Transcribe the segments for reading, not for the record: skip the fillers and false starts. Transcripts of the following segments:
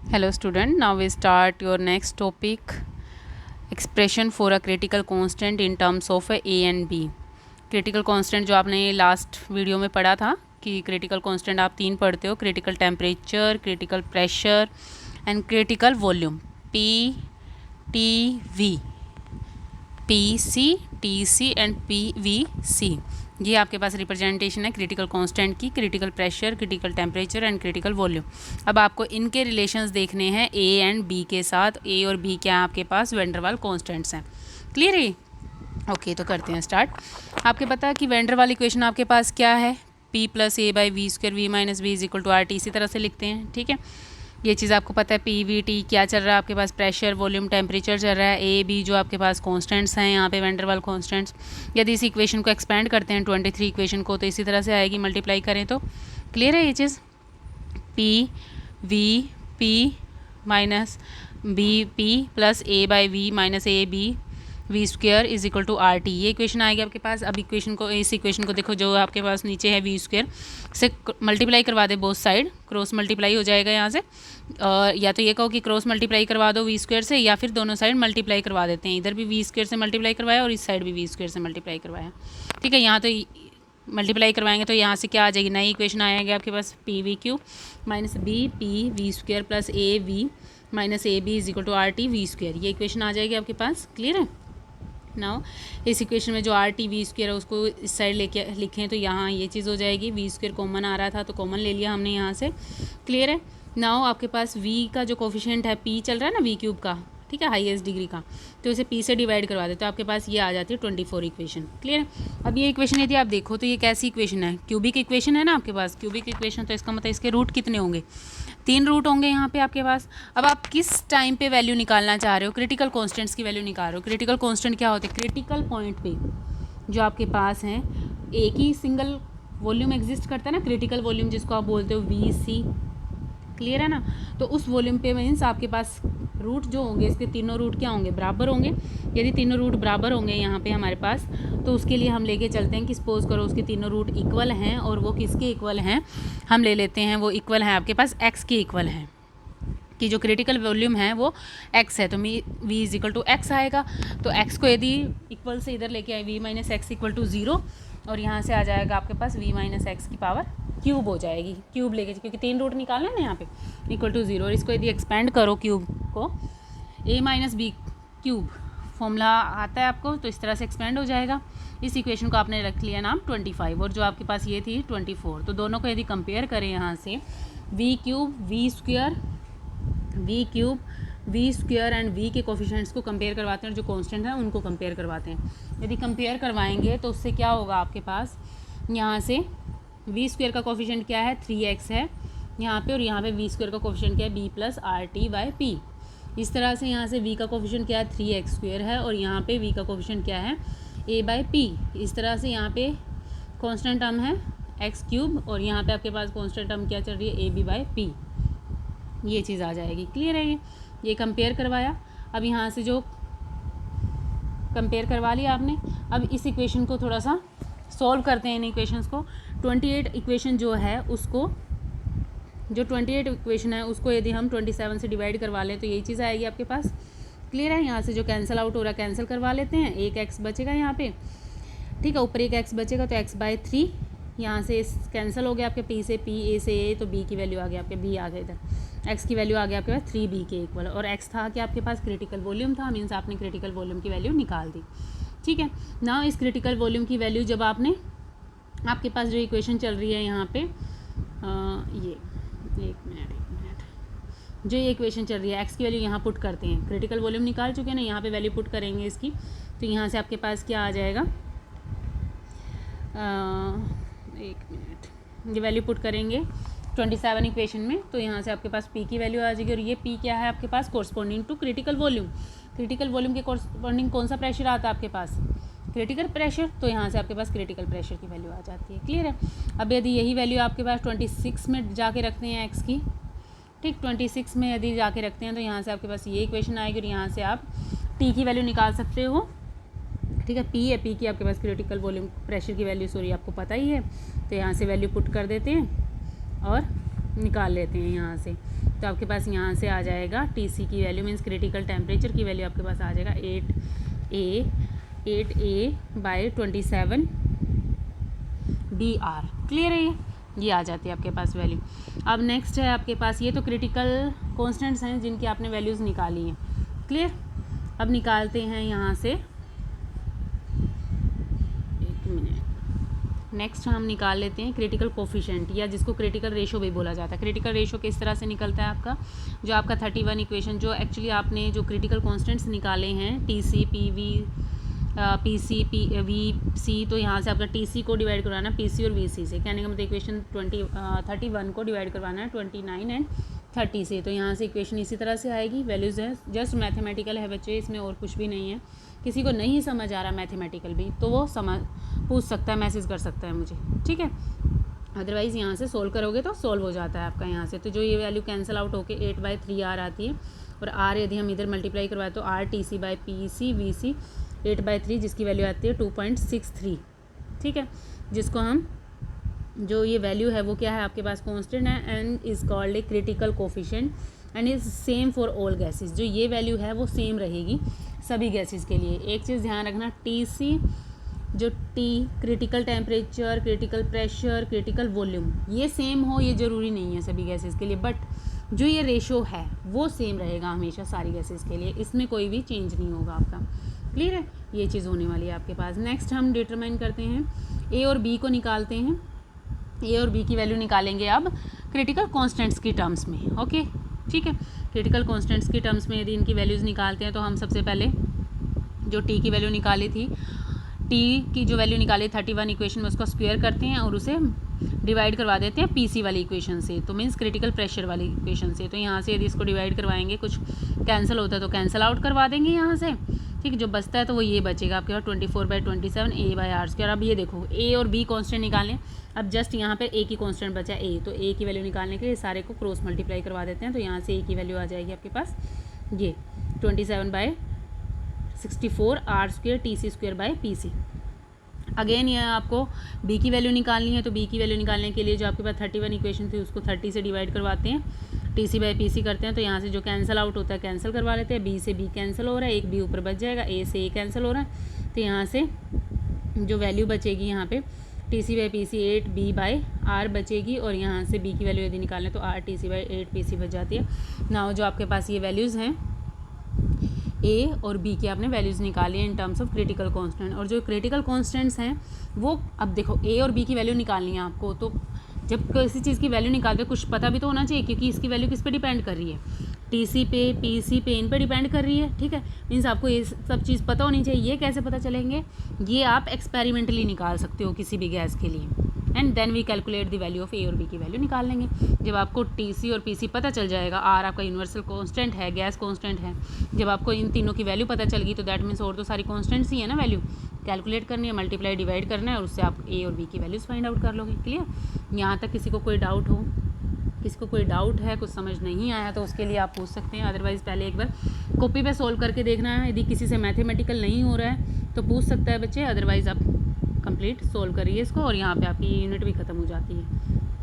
Hello student, now we start your next topic, expression for a critical constant in terms of a and b. critical constant जो आपने last video में पढ़ा था कि critical constant आप तीन पढ़ते हो, critical temperature, critical pressure and critical volume, P, T, V, PC, TC and PVC। ये आपके पास रिप्रेजेंटेशन है क्रिटिकल कांस्टेंट की, critical pressure, critical temperature and critical volume. अब आपको इनके रिलेशंस देखने हैं ए एंड बी के साथ। ए और बी क्या है आपके पास, वैन डर वाल कांस्टेंट्स हैं। क्लियर है? ओके, तो करते हैं स्टार्ट। आपके पता है कि वैन डर वाल इक्वेशन आपके पास क्या है, P plus A by V square V minus V is equal to R T, इसी तरह से लिखते हैं। ठीक है, ये चीज़ आपको पता है। पी वी टी क्या चल रहा है आपके पास, प्रेशर, वॉल्यूम, टेम्परेचर चल रहा है। ए बी जो आपके पास कॉन्स्टेंट्स हैं यहाँ पे, वैन डर वाल कॉन्स्टेंट्स। यदि इस इक्वेशन को एक्सपेंड करते हैं 23 इक्वेशन को, तो इसी तरह से आएगी, मल्टीप्लाई करें तो। क्लियर है ये चीज़? P V P minus B P plus A by V minus A B V square is equal to R T, ये इक्वेशन आएगी आपके पास। अब इक्वेशन को, इस इक्वेशन को देखो, जो आपके पास नीचे है वी स्क्वेयर से मल्टीप्लाई करवा they both side, cross multiply हो जाएगा यहाँ से। और या तो ये कहो कि क्रॉस मल्टीप्लाई करवा दो वी स्क्वेयर से, या फिर दोनों साइड मल्टीप्लाई करवा देते हैं। इधर भी वी स्क्वेयर से मल्टीप्लाई करवाया और इस साइड भी वी स्क्वेयर से मल्टीप्लाई करवाया। ठीक है, यहाँ तो मल्टीप्लाई करवाएंगे तो यहाँ से क्या आ जाएगी, नई इक्वेशन आएगी आपके पास, P V Q minus B P V square plus A V minus A B is equal to R T V square, ये इक्वेशन आ जाएगी आपके पास। क्लियर है? नाउ इस इक्वेशन में जो आर टी वी स्क्वेयर है उसको इस साइड लेके लिखें तो यहाँ ये चीज़ हो जाएगी। वी स्क्वेयर कॉमन आ रहा था तो कॉमन ले लिया हमने यहाँ से। क्लियर है? नाउ आपके पास v का जो कोफिशिएंट है, p चल रहा है ना v क्यूब का, ठीक है, हाईएस्ट डिग्री का, तो इसे p से डिवाइड करवा देते तो आपके पास ये आ जाती है 24 इक्वेशन। क्लियर है? अब ये इक्वेशन यदि आप देखो तो ये कैसी इक्वेशन है, क्यूबिक इक्वेशन है ना आपके पास, क्यूबिक इक्वेशन, तो इसका मतलब इसके रूट कितने होंगे, 3 रूट होंगे यहाँ पे आपके पास। अब आप किस टाइम पे वैल्यू निकालना चाह रहे हो, क्रिटिकल कॉन्स्टेंट्स की वैल्यू निकाल रहे हो। क्रिटिकल कॉन्स्टेंट क्या होते हैं, क्रिटिकल पॉइंट पे जो आपके पास हैं एक ही सिंगल वॉल्यूम एग्जिस्ट करता है ना, क्रिटिकल वॉल्यूम जिसको आप बोलते हो वी सी। क्लियर है ना? तो उस वॉल्यूम पे मीन्स आपके पास रूट जो होंगे, इसके तीनों रूट क्या होंगे, बराबर होंगे। यदि तीनों रूट बराबर होंगे यहाँ पे हमारे पास, तो उसके लिए हम लेके चलते हैं कि सपोज करो उसके तीनों रूट इक्वल हैं, और वो किसके इक्वल हैं, हम ले लेते हैं वो इक्वल हैं आपके पास एक्स के इक्वल हैं, कि जो क्रिटिकल वॉल्यूम है वो एक्स है, तो V is equal to X आएगा। तो एक्स को यदि इक्वल से इधर लेके आए, V minus X equal to 0, और यहाँ से आ जाएगा आपके पास वी माइनस एक्स की पावर क्यूब हो जाएगी, क्यूब लेके, क्योंकि 3 रूट निकालना है ना यहाँ पे, इक्वल टू 0। और इसको यदि एक्सपेंड करो क्यूब को, ए माइनस बी क्यूब फॉर्मूला आता है आपको, तो इस तरह से एक्सपेंड हो जाएगा। इस इक्वेशन को आपने रख लिया नाम 25, और जो आपके पास ये थी 24। तो दोनों को यदि कंपेयर करें यहाँ से, V cube V square, V cube V square and V के कोफिशिएंट्स को कंपेयर करवाते हैं, और जो कांस्टेंट है उनको कंपेयर करवाते हैं। यदि कंपेयर करवाएंगे तो उससे क्या होगा आपके पास, यहाँ से वी स्क्वेयर का कोफिशिएंट क्या है, 3x है यहाँ पे, और यहाँ पे वी स्क्वेयर का कोफिशिएंट क्या है, b plus R T by P. इस तरह से यहाँ से v का कोफिशिएंट क्या है, 3x स्क्वेयर है, और यहाँ पे v का कोफिशिएंट क्या है, a बाई पी। इस तरह से यहाँ पे कांस्टेंट टर्म है x क्यूब, और यहाँ पे आपके पास कांस्टेंट टर्म क्या चल रही है, ए बी बाई पी, ये चीज़ आ जाएगी। क्लियर है? ये कंपेयर करवाया। अब यहाँ से जो कंपेयर करवा लिया आपने, अब इस इक्वेशन को थोड़ा सा सॉल्व करते हैं, इन इक्वेशंस को। 28 इक्वेशन जो है उसको, जो 28 इक्वेशन है उसको यदि हम 27 से डिवाइड करवा लें तो यही चीज़ आएगी आपके पास। क्लियर है? यहाँ से जो कैंसिल आउट हो रहा है कैंसिल करवा लेते हैं, एक एक्स बचेगा यहाँ पे, ठीक है, ऊपर एक एक्स बचेगा तो एक्स बाई 3, यहाँ से कैंसिल हो गया आपके पी से पी, ए से ए, तो बी की वैल्यू आ गई आपके, बी आ गया इधर, एक्स की वैल्यू आ गया आपके पास 3b के इक्वल, और एक्स था कि आपके पास क्रिटिकल वॉल्यूम था, मीन्स आपने क्रिटिकल वॉल्यूम की वैल्यू निकाल दी। ठीक है ना? इस क्रिटिकल वॉल्यूम की वैल्यू जब आपने, आपके पास जो इक्वेशन चल रही है यहाँ पे, ये एक मिनट, जो ये इक्वेशन चल रही है, एक्स की वैल्यू यहाँ पुट करते हैं, क्रिटिकल वॉल्यूम निकाल चुके हैं ना, यहाँ पे वैल्यू पुट करेंगे इसकी, तो यहाँ से आपके पास क्या आ जाएगा, एक मिनट, ये वैल्यू पुट करेंगे 27 इक्वेशन में, तो यहाँ से आपके पास p की वैल्यू आ जाएगी, और ये p क्या है आपके पास, corresponding to critical volume. Critical volume के कोरस्पॉन्डिंग कौन सा प्रेशर आता है आपके पास, क्रिटिकल प्रेशर, तो यहाँ से आपके पास क्रिटिकल प्रेशर की वैल्यू आ जाती है। क्लियर है? अब यदि यही वैल्यू आपके पास 26 में जाके रखते हैं एक्स की, ठीक, 26 में यदि जाके रखते हैं तो यहाँ से आपके पास ये इक्वेशन आएगी, और यहाँ से आप टी की वैल्यू निकाल सकते हो। ठीक है, पी है, पी की आपके पास क्रिटिकल वॉल्यूम प्रेशर की वैल्यू, सॉरी, आपको पता ही है, तो यहाँ से वैल्यू पुट कर देते हैं और निकाल लेते हैं यहाँ से। तो आपके पास यहाँ से आ जाएगा TC की वैल्यू मीन्स क्रिटिकल टेम्परेचर की वैल्यू आपके पास आ जाएगा 8A/27 DR। क्लियर है ये आ जाती है आपके पास वैल्यू। अब नेक्स्ट है आपके पास, ये तो क्रिटिकल कॉन्स्टेंट्स हैं जिनकी आपने वैल्यूज़ निकाली हैं। क्लियर। अब निकालते हैं यहाँ से, एक मिनट, नेक्स्ट हम निकाल लेते हैं क्रिटिकल कोफिशिएंट, या जिसको क्रिटिकल रेशो भी बोला जाता है। क्रिटिकल रेशो किस तरह से निकलता है आपका, जो आपका 31 इक्वेशन, जो एक्चुअली आपने जो क्रिटिकल कॉन्स्टेंट्स निकाले हैं TC PV PC VC, तो यहाँ से आपका TC को डिवाइड करवाना PC और VC से, कहने का मतलब इक्वेशन 31 को डिवाइड करवाना है 29 एंड 30 से। तो यहाँ से इक्वेशन इसी तरह से आएगी। वैल्यूज़ है जस्ट मैथमेटिकल है बच्चे, इसमें और कुछ भी नहीं है। किसी को नहीं समझ आ रहा मैथमेटिकल भी तो वो पूछ सकता है, मैसेज कर सकता है मुझे, ठीक है। अदरवाइज़ यहाँ से सोल्व करोगे तो सोल्व हो जाता है आपका यहाँ से। तो जो ये वैल्यू कैंसिल आउट होके 8/3R आती है, और R यदि हम इधर मल्टीप्लाई करवाए तो R TC/PC VC 8/3, जिसकी वैल्यू आती है 2.63, ठीक है। जिसको हम, जो ये वैल्यू है वो क्या है आपके पास, कांस्टेंट है and is called a critical coefficient and is same for all gases. जो ये वैल्यू है वो सेम रहेगी सभी गैसेस के लिए। एक चीज़ ध्यान रखना, TC जो T critical temperature, critical pressure, critical volume, ये सेम हो ये ज़रूरी नहीं है सभी गैसेस के लिए, बट जो ये रेशो है वो सेम रहेगा हमेशा सारी गैसेस के लिए, इसमें कोई भी चेंज नहीं होगा आपका। क्लियर है, ये चीज़ होने वाली है आपके पास। नेक्स्ट हम डिटरमाइन करते हैं, A और B को निकालते हैं। A और B की वैल्यू निकालेंगे अब क्रिटिकल कॉन्स्टेंट्स की टर्म्स में। ओके, ठीक है। क्रिटिकल कॉन्स्टेंट्स की टर्म्स में यदि इनकी वैल्यूज़ निकालते हैं तो हम सबसे पहले जो T की वैल्यू निकाली थी, T की जो वैल्यू निकाली 31 इक्वेशन में, उसको स्क्वायर करते हैं और उसे डिवाइड करवा देते हैं PC वाली इक्वेशन से, तो मीन्स क्रिटिकल प्रेशर वाली इक्वेशन से। तो यहाँ से यदि इसको डिवाइड करवाएंगे, कुछ कैंसिल होता है तो कैंसिल आउट करवा देंगे यहाँ से, ठीक है। जो बचता है तो वो ये बचेगा आपके पास 24/27 A/R²। अब ये देखो A और B कांस्टेंट निकालें, अब जस्ट यहाँ पे A की कांस्टेंट बचा A, तो A की वैल्यू निकालने के लिए सारे को क्रॉस मल्टीप्लाई करवा देते हैं। तो यहाँ से A की वैल्यू आ जाएगी आपके पास ये 27/64 R² TC²/PC। अगेन ये आपको B की वैल्यू निकालनी है, तो B की वैल्यू निकालने के लिए जो आपके पास 31 इक्वेशन थी उसको 30 से डिवाइड करवाते हैं, TC/PC करते हैं। तो यहाँ से जो कैंसिल आउट होता है कैंसिल करवा लेते हैं, B से B कैंसिल हो रहा है, एक B ऊपर बच जाएगा, A से A कैंसिल हो रहा है। तो यहाँ से जो वैल्यू बचेगी यहाँ पे TC/PC 8B/R बचेगी, और यहाँ से B की वैल्यू यदि निकालें तो R TC/8PC बच जाती है। नाउ जो आपके पास ये वैल्यूज़ हैं A और B की आपने वैल्यूज़ निकाली है in terms of critical constant. और जो क्रिटिकल कांस्टेंट्स हैं वो, अब देखो A और B की वैल्यू निकालनी है आपको, तो जब किसी चीज़ की वैल्यू निकालते कुछ पता भी तो होना चाहिए, क्योंकि इसकी वैल्यू किस पे डिपेंड कर रही है, TC पे, PC पे, इन पे डिपेंड कर रही है, ठीक है। मीन्स आपको ये सब चीज़ पता होनी चाहिए। ये कैसे पता चलेंगे, ये आप एक्सपेरिमेंटली निकाल सकते हो किसी भी गैस के लिए, and then we calculate the value of A और B की वैल्यू निकाल लेंगे। जब आपको TC और PC पता चल जाएगा, R आपका यूनिवर्सल कांस्टेंट है, गैस कांस्टेंट है, जब आपको इन तीनों की वैल्यू पता चल गई तो दैट मीन्स और तो सारी कांस्टेंट्स ही है ना, वैल्यू कैलकुलेट करनी है, मल्टीप्लाई डिवाइड करना है, और उससे आप A और B की वैल्यूज़ फाइंड आउट कर लोगे। क्लियर। यहाँ तक किसी को कोई डाउट हो, किसी को कोई डाउट है, कुछ समझ नहीं आया तो उसके लिए आप पूछ सकते हैं। अदरवाइज़ पहले एक बार कॉपी पे सोल्व करके देखना है, यदि किसी से मैथमेटिकल नहीं हो रहा है तो पूछ सकता है बच्चे, अदरवाइज़ आप कंप्लीट सोल्व करिए इसको, और यहाँ पे आपकी यूनिट भी ख़त्म हो जाती है।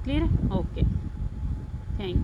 क्लियर है, ओके।